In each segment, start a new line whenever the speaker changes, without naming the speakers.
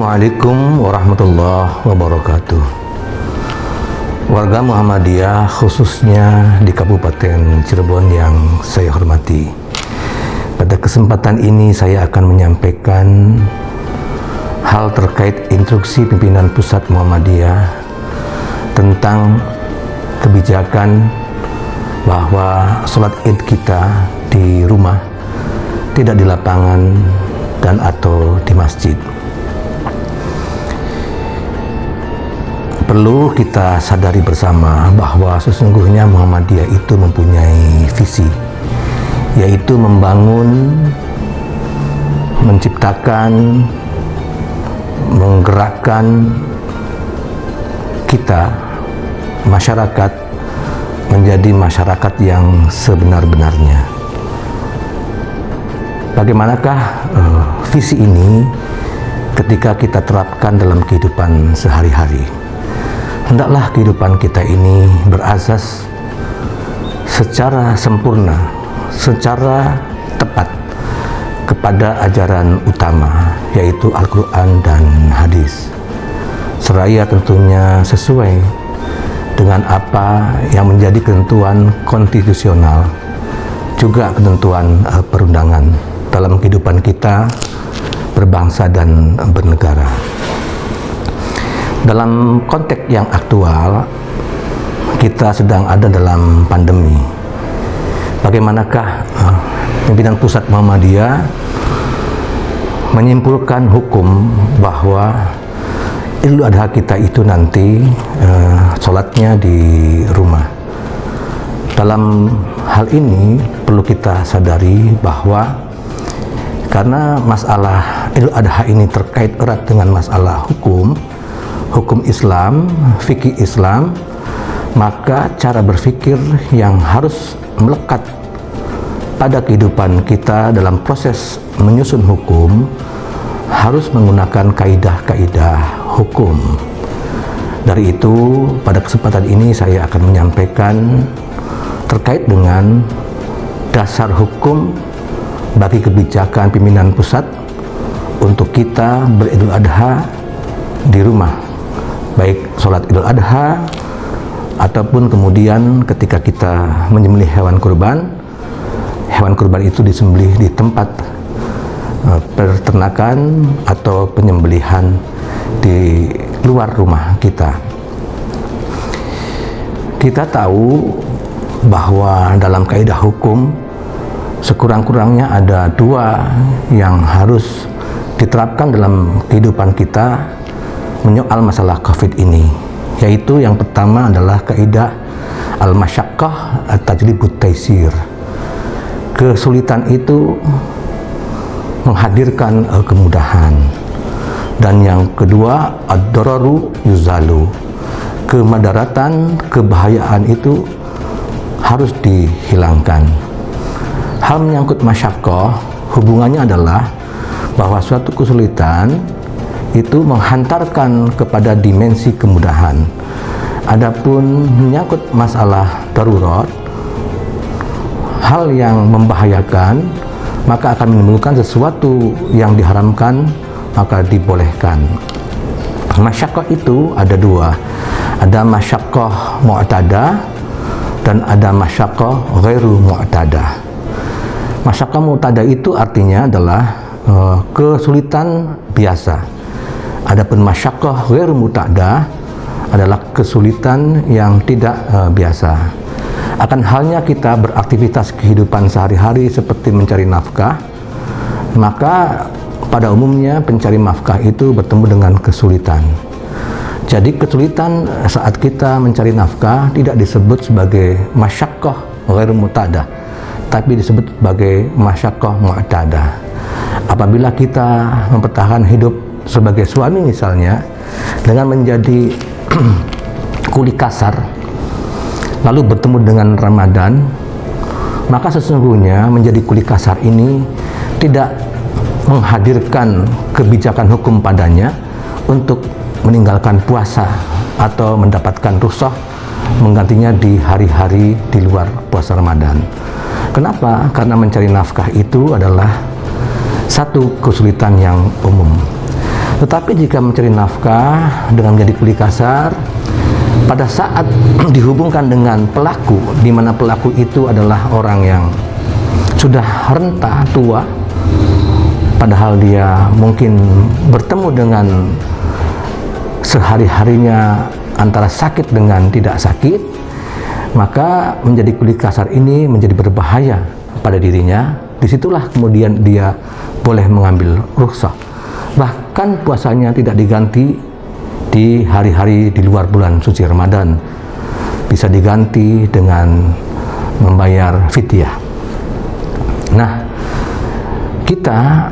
Assalamualaikum warahmatullahi wabarakatuh. Warga Muhammadiyah khususnya di Kabupaten Cirebon yang saya hormati. Pada kesempatan ini saya akan menyampaikan hal terkait instruksi pimpinan pusat Muhammadiyah tentang kebijakan bahwa sholat id kita di rumah, tidak di lapangan dan atau di masjid. Perlu kita sadari bersama bahwa sesungguhnya Muhammadiyah itu mempunyai visi, yaitu membangun, menciptakan, menggerakkan kita, masyarakat, menjadi masyarakat yang sebenar-benarnya. Bagaimanakah visi ini ketika kita terapkan dalam kehidupan sehari-hari? Hendaklah kehidupan kita ini berasas secara sempurna, secara tepat kepada ajaran utama, yaitu Al-Quran dan hadis. Seraya tentunya sesuai dengan apa yang menjadi ketentuan konstitusional, juga ketentuan perundangan dalam kehidupan kita berbangsa dan bernegara. Dalam konteks yang aktual, kita sedang ada dalam pandemi. Bagaimanakah pimpinan pusat Muhammadiyah menyimpulkan hukum bahwa Idul Adha kita itu nanti sholatnya di rumah. Dalam hal ini perlu kita sadari bahwa karena masalah Idul Adha ini terkait erat dengan masalah hukum Islam, fikih Islam, maka cara berpikir yang harus melekat pada kehidupan kita dalam proses menyusun hukum harus menggunakan kaidah-kaidah hukum. Dari itu, pada kesempatan ini saya akan menyampaikan terkait dengan dasar hukum bagi kebijakan pimpinan pusat untuk kita beridul adha di rumah, baik sholat idul adha ataupun kemudian ketika kita menyembelih hewan kurban itu disembelih di tempat peternakan atau penyembelihan di luar rumah kita. Kita tahu bahwa dalam kaidah hukum sekurang-kurangnya ada dua yang harus diterapkan dalam kehidupan kita menyoal masalah COVID ini, yaitu yang pertama adalah kaidah al-masyaqqah tajlibut taisir. Kesulitan itu menghadirkan kemudahan. Dan yang kedua, ad-dararu yuzalu. Kemadaratan, kebahayaan itu harus dihilangkan. Hal menyangkut masyaqqah, hubungannya adalah bahwa suatu kesulitan itu menghantarkan kepada dimensi kemudahan. Adapun menyangkut masalah darurat, hal yang membahayakan, maka akan menimbulkan sesuatu yang diharamkan, maka dibolehkan. Masyaqqah itu ada dua, ada masyaqqah mu'tadah dan ada masyaqqah ghairu mu'tadah. Masyaqqah mu'tadah itu artinya adalah kesulitan biasa. Adapun masyaqqah ghairu mu'tadah adalah kesulitan yang tidak biasa. Akan halnya kita beraktivitas kehidupan sehari-hari seperti mencari nafkah, maka pada umumnya pencari nafkah itu bertemu dengan kesulitan. Jadi kesulitan saat kita mencari nafkah tidak disebut sebagai masyaqqah ghairu mu'tadah, tapi disebut sebagai masyaqqah mu'tadah. Apabila kita mempertahankan hidup sebagai suami misalnya dengan menjadi kuli kasar lalu bertemu dengan Ramadan, maka sesungguhnya menjadi kuli kasar ini tidak menghadirkan kebijakan hukum padanya untuk meninggalkan puasa atau mendapatkan rukhsah menggantinya di hari-hari di luar puasa Ramadan. Kenapa? Karena mencari nafkah itu adalah satu kesulitan yang umum. Tetapi jika mencari nafkah dengan menjadi kuli kasar, pada saat dihubungkan dengan pelaku, di mana pelaku itu adalah orang yang sudah renta, tua, padahal dia mungkin bertemu dengan sehari-harinya antara sakit dengan tidak sakit, maka menjadi kuli kasar ini menjadi berbahaya pada dirinya. Disitulah kemudian dia boleh mengambil rukhsah. Bahkan puasanya tidak diganti di hari-hari di luar bulan suci Ramadan, bisa diganti dengan membayar fidyah. Nah, kita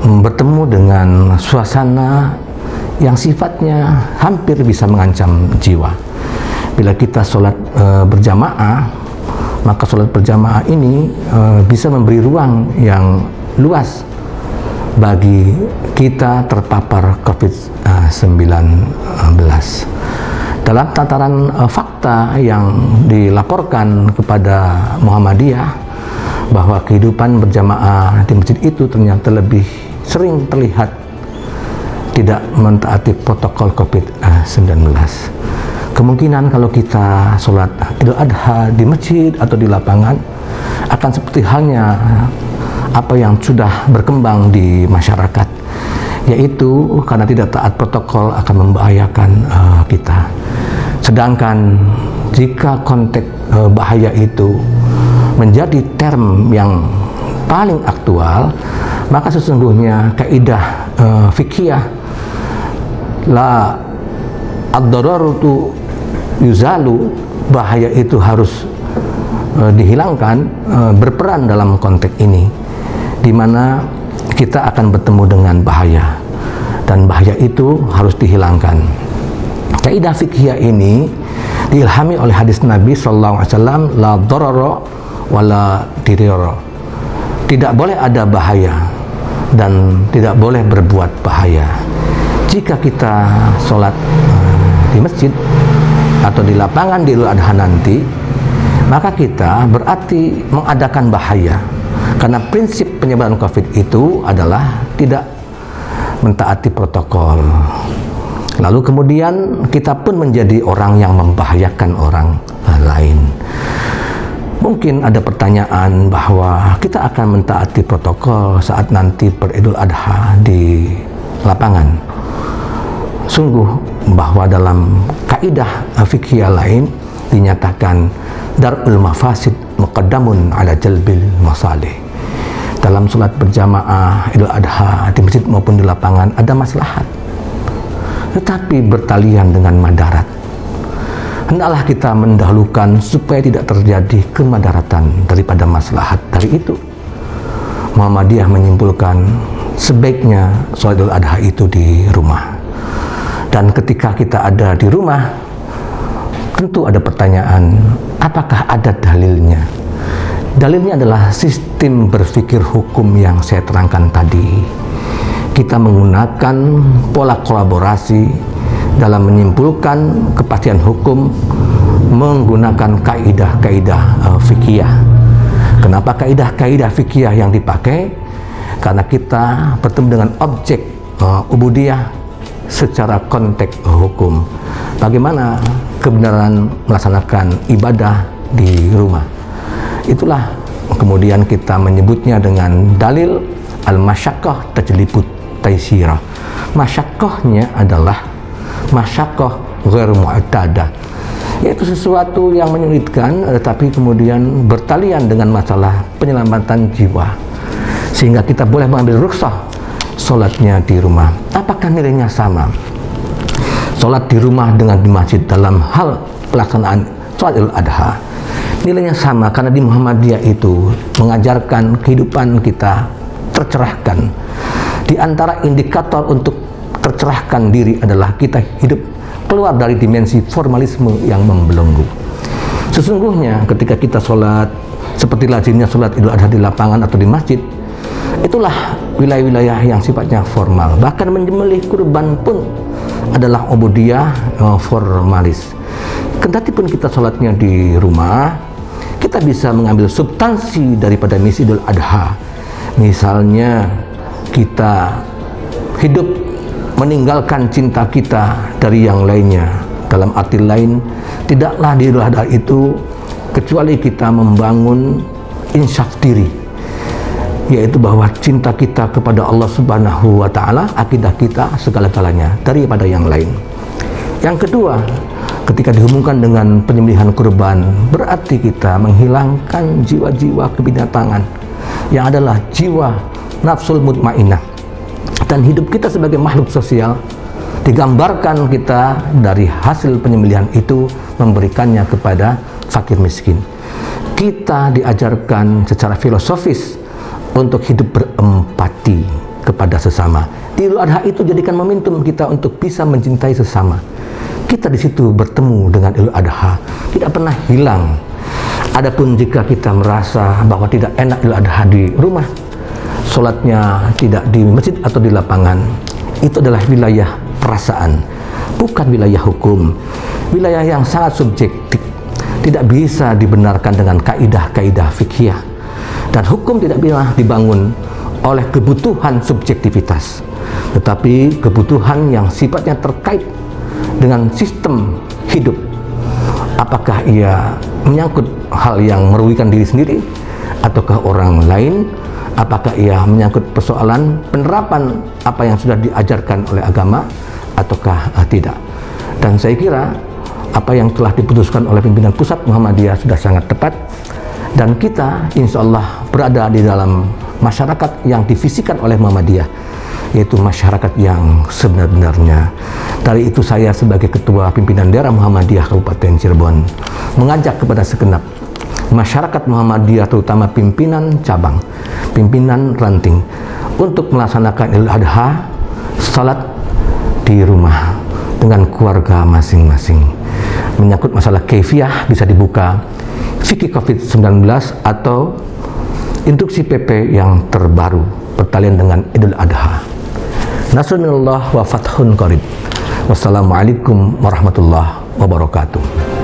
bertemu dengan suasana yang sifatnya hampir bisa mengancam jiwa. Bila kita sholat berjamaah, maka sholat berjamaah ini bisa memberi ruang yang luas bagi kita terpapar COVID-19. Dalam tataran fakta yang dilaporkan kepada Muhammadiyah, bahwa kehidupan berjamaah di masjid itu ternyata lebih sering terlihat tidak mentaati protokol COVID-19. Kemungkinan kalau kita sholat Idul Adha di masjid atau di lapangan akan seperti halnya apa yang sudah berkembang di masyarakat, yaitu karena tidak taat protokol akan membahayakan kita. Sedangkan jika konteks bahaya itu menjadi term yang paling aktual, maka sesungguhnya kaidah fikih la ad-dararatu yuzalu, bahaya itu harus dihilangkan, berperan dalam konteks ini, di mana kita akan bertemu dengan bahaya, dan bahaya itu harus dihilangkan. Kaidah fikih ini diilhami oleh hadis Nabi SAW, la darara wala dirara. Tidak boleh ada bahaya dan tidak boleh berbuat bahaya. Jika kita sholat di masjid atau di lapangan di Idul Adha nanti, maka kita berarti mengadakan bahaya, karena prinsip penyebaran COVID itu adalah tidak mentaati protokol. Lalu kemudian kita pun menjadi orang yang membahayakan orang lain. Mungkin ada pertanyaan bahwa kita akan mentaati protokol saat nanti beridul adha di lapangan. Sungguh bahwa dalam kaidah fikih lain dinyatakan darul mafasid muqaddamun ala jalbil masalih. Dalam sholat berjamaah Idul Adha di masjid maupun di lapangan ada maslahat, tetapi bertalian dengan madarat. Hendaklah kita mendahulukan supaya tidak terjadi kemadaratan daripada maslahat. Dari itu Muhammadiyah menyimpulkan sebaiknya sholat Idul Adha itu di rumah. Dan ketika kita ada di rumah, tentu ada pertanyaan, apakah ada dalilnya? Dalilnya adalah sistem berpikir hukum yang saya terangkan tadi. Kita menggunakan pola kolaborasi dalam menyimpulkan kepastian hukum menggunakan kaidah-kaidah fikih. Kenapa kaidah-kaidah fikih yang dipakai? Karena kita bertemu dengan objek ubudiyah secara konteks hukum. Bagaimana kebenaran melaksanakan ibadah di rumah? Itulah kemudian kita menyebutnya dengan dalil al-masyaqqah tajlibut taisirah. Masyaqqahnya adalah masyaqqah ghair mu'tadah, yaitu sesuatu yang menyulitkan tetapi kemudian bertalian dengan masalah penyelamatan jiwa, sehingga kita boleh mengambil rukhsah sholatnya di rumah. Apakah nilainya sama sholat di rumah dengan di masjid dalam hal pelaksanaan sholat Idul Adha? Nilainya sama, karena di Muhammadiyah itu mengajarkan kehidupan kita tercerahkan. Di antara indikator untuk tercerahkan diri adalah kita hidup keluar dari dimensi formalisme yang membelenggu. Sesungguhnya ketika kita sholat seperti lazimnya sholat Idul Adha di lapangan atau di masjid, itulah wilayah-wilayah yang sifatnya formal. Bahkan menyembelih kurban pun adalah ubudiyah formalis. Kendati pun kita sholatnya di rumah, kita bisa mengambil substansi daripada misi Idul Adha. Misalnya kita hidup meninggalkan cinta kita dari yang lainnya. Dalam arti lain, tidaklah di Idul Adha itu kecuali kita membangun insaf diri, yaitu bahwa cinta kita kepada Allah Subhanahu wa Ta'ala, akidah kita segala-galanya daripada yang lain. Yang kedua, ketika dihubungkan dengan penyembelihan kurban, berarti kita menghilangkan jiwa-jiwa kebinatangan yang adalah jiwa nafsul mutmainnah. Dan hidup kita sebagai makhluk sosial digambarkan kita dari hasil penyembelihan itu memberikannya kepada fakir miskin. Kita diajarkan secara filosofis untuk hidup berempati kepada sesama. Di Idul Adha itu jadikan momentum kita untuk bisa mencintai sesama. Kita di situ bertemu dengan Idul Adha, tidak pernah hilang. Adapun jika kita merasa bahwa tidak enak Idul Adha di rumah, sholatnya tidak di masjid atau di lapangan, itu adalah wilayah perasaan, bukan wilayah hukum, wilayah yang sangat subjektif, tidak bisa dibenarkan dengan kaidah-kaidah fikih, dan hukum tidak bisa dibangun oleh kebutuhan subjektivitas, tetapi kebutuhan yang sifatnya terkait dengan sistem hidup. Apakah ia menyangkut hal yang merugikan diri sendiri ataukah orang lain? Apakah ia menyangkut persoalan penerapan apa yang sudah diajarkan oleh agama ataukah tidak? Dan saya kira apa yang telah diputuskan oleh pimpinan pusat Muhammadiyah sudah sangat tepat, dan kita insya Allah berada di dalam masyarakat yang divisikan oleh Muhammadiyah, yaitu masyarakat yang sebenar-benarnya. Dari itu saya sebagai Ketua Pimpinan Daerah Muhammadiyah Kabupaten Cirebon mengajak kepada segenap masyarakat Muhammadiyah, terutama pimpinan cabang, pimpinan ranting, untuk melaksanakan Idul Adha salat di rumah dengan keluarga masing-masing. Menyangkut masalah kaifiah bisa dibuka fikih COVID-19 atau instruksi PP yang terbaru pertalian dengan Idul Adha. Nasrullah wa fathun qarib. Wassalamualaikum warahmatullahi wabarakatuh.